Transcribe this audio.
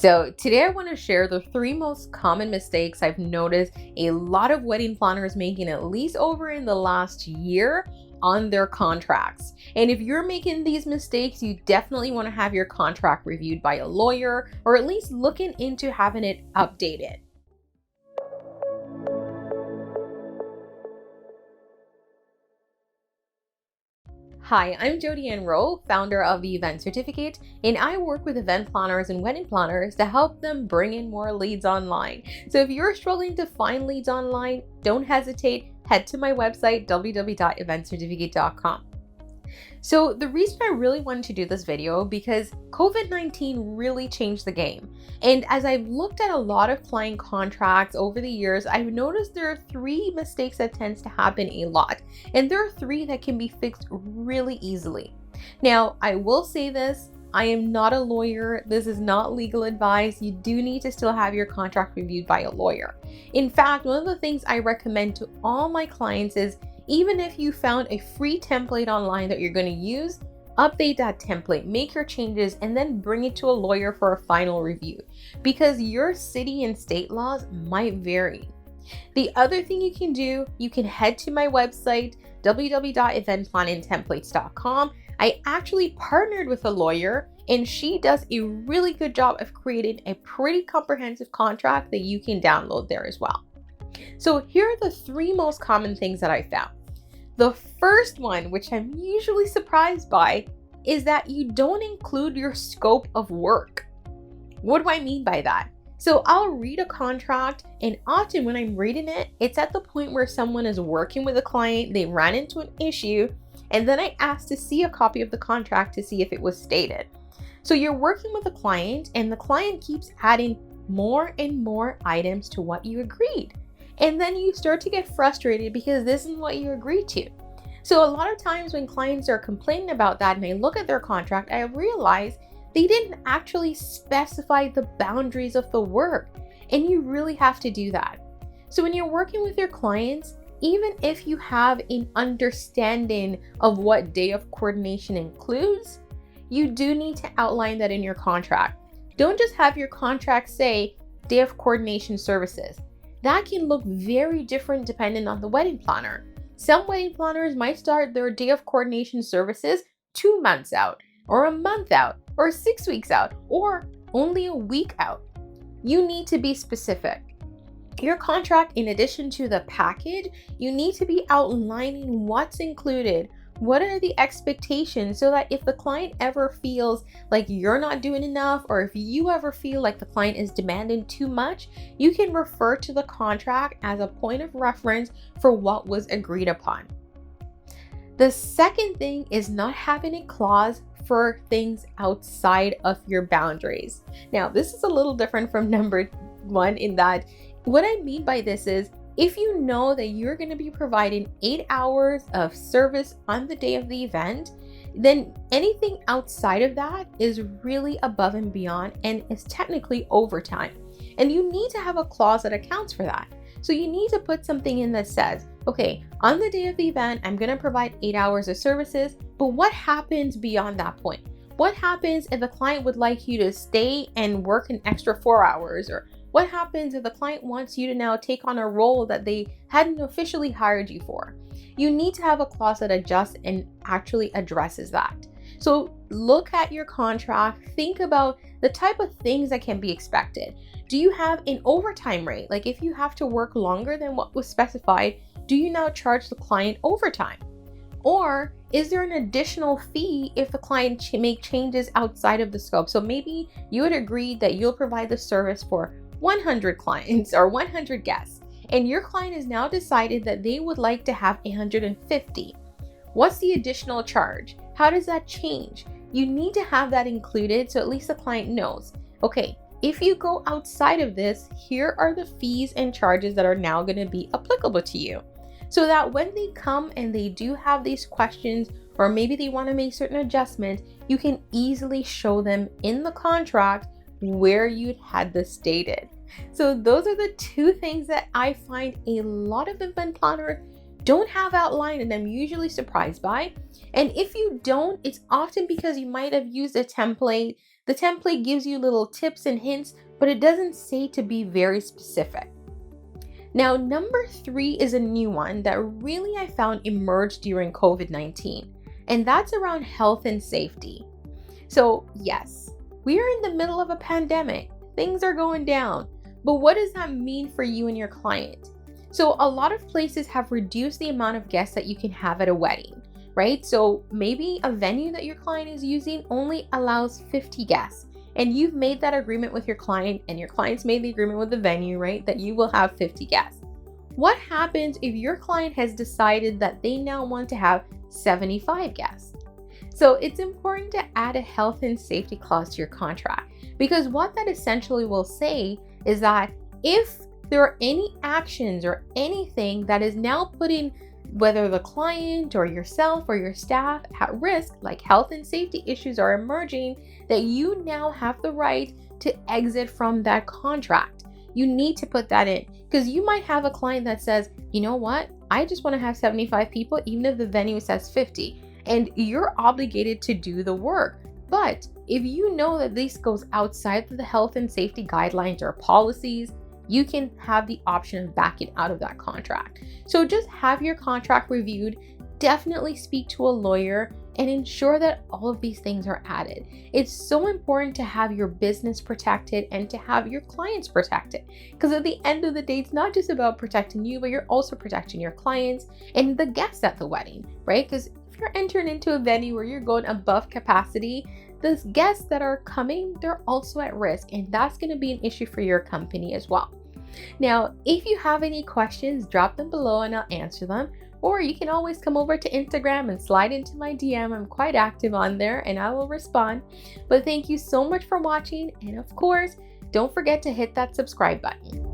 So today I want to share the 3 most common mistakes I've noticed a lot of wedding planners making at least over in the last year on their contracts. And if you're making these mistakes, you definitely want to have your contract reviewed by a lawyer or at least looking into having it updated. Hi, I'm Jody-Ann, founder of the Event Certificate, and I work with event planners and wedding planners to help them bring in more leads online. So if you're struggling to find leads online, don't hesitate, head to my website, www.eventcertificate.com. So the reason I really wanted to do this video because COVID-19 really changed the game. And as I've looked at a lot of client contracts over the years, I've noticed there are 3 mistakes that tends to happen a lot. And there are 3 that can be fixed really easily. Now, I will say this, I am not a lawyer. This is not legal advice. You do need to still have your contract reviewed by a lawyer. In fact, one of the things I recommend to all my clients is even if you found a free template online that you're going to use, update that template, make your changes, and then bring it to a lawyer for a final review because your city and state laws might vary. The other thing you can do, you can head to my website, www.eventplanningtemplates.com. I actually partnered with a lawyer and she does a really good job of creating a pretty comprehensive contract that you can download there as well. So here are the 3 most common things that I found. The first one, which I'm usually surprised by, is that you don't include your scope of work. What do I mean by that? So I'll read a contract, and often when I'm reading it, it's at the point where someone is working with a client, they ran into an issue, and then I ask to see a copy of the contract to see if it was stated. So you're working with a client, and the client keeps adding more and more items to what you agreed. And then you start to get frustrated because this isn't what you agreed to. So a lot of times when clients are complaining about that and I look at their contract, I realize they didn't actually specify the boundaries of the work. And you really have to do that. So when you're working with your clients, even if you have an understanding of what day of coordination includes, you do need to outline that in your contract. Don't just have your contract say day of coordination services. That can look very different depending on the wedding planner. Some wedding planners might start their day of coordination services 2 months out, or a month out, or 6 weeks out, or only a week out. You need to be specific. Your contract, in addition to the package, you need to be outlining what's included. What are the expectations so that if the client ever feels like you're not doing enough, or if you ever feel like the client is demanding too much, you can refer to the contract as a point of reference for what was agreed upon. The second thing is not having a clause for things outside of your boundaries. Now, this is a little different from number 1 in that what I mean by this is if you know that you're going to be providing 8 hours of service on the day of the event, then anything outside of that is really above and beyond and is technically overtime. And you need to have a clause that accounts for that. So you need to put something in that says, okay, on the day of the event, I'm going to provide 8 hours of services, but what happens beyond that point? What happens if the client would like you to stay and work an extra 4 hours? Or what happens if the client wants you to now take on a role that they hadn't officially hired you for? You need to have a clause that adjusts and actually addresses that. So look at your contract, think about the type of things that can be expected. Do you have an overtime rate? Like if you have to work longer than what was specified, do you now charge the client overtime? Or is there an additional fee if the client make changes outside of the scope? So maybe you had agreed that you'll provide the service for 100 clients or 100 guests, and your client has now decided that they would like to have 150. What's the additional charge? How does that change? You need to have that included so at least the client knows, okay, if you go outside of this, here are the fees and charges that are now going to be applicable to you. So that when they come and they do have these questions, or maybe they want to make certain adjustments, you can easily show them in the contract where you'd had this stated. So those are the 2 things that I find a lot of event planners don't have outlined, and I'm usually surprised by. And if you don't, it's often because you might have used a template The template gives you little tips and hints, but it doesn't say to be very specific. Now, number 3 is a new one that really I found emerged during COVID-19, and that's around health and safety. So, yes, we are in the middle of a pandemic. Things are going down. But what does that mean for you and your client? So, a lot of places have reduced the amount of guests that you can have at a wedding, right? So, maybe a venue that your client is using only allows 50 guests. And you've made that agreement with your client, and your client's made the agreement with the venue, right? That you will have 50 guests. What happens if your client has decided that they now want to have 75 guests? So it's important to add a health and safety clause to your contract, because what that essentially will say is that if there are any actions or anything that is now putting whether the client or yourself or your staff at risk, like health and safety issues are emerging, that you now have the right to exit from that contract. You need to put that in, because you might have a client that says, you know what, I just want to have 75 people, even if the venue says 50, and you're obligated to do the work. But if you know that this goes outside of the health and safety guidelines or policies, you can have the option of backing out of that contract. So just have your contract reviewed, definitely speak to a lawyer, and ensure that all of these things are added. It's so important to have your business protected and to have your clients protected, because at the end of the day, it's not just about protecting you, but you're also protecting your clients and the guests at the wedding, right? Because if you're entering into a venue where you're going above capacity, the guests that are coming, they're also at risk, and that's going to be an issue for your company as well. Now, if you have any questions, drop them below and I'll answer them. Or you can always come over to Instagram and slide into my DM. I'm quite active on there and I will respond. But thank you so much for watching. And of course, don't forget to hit that subscribe button.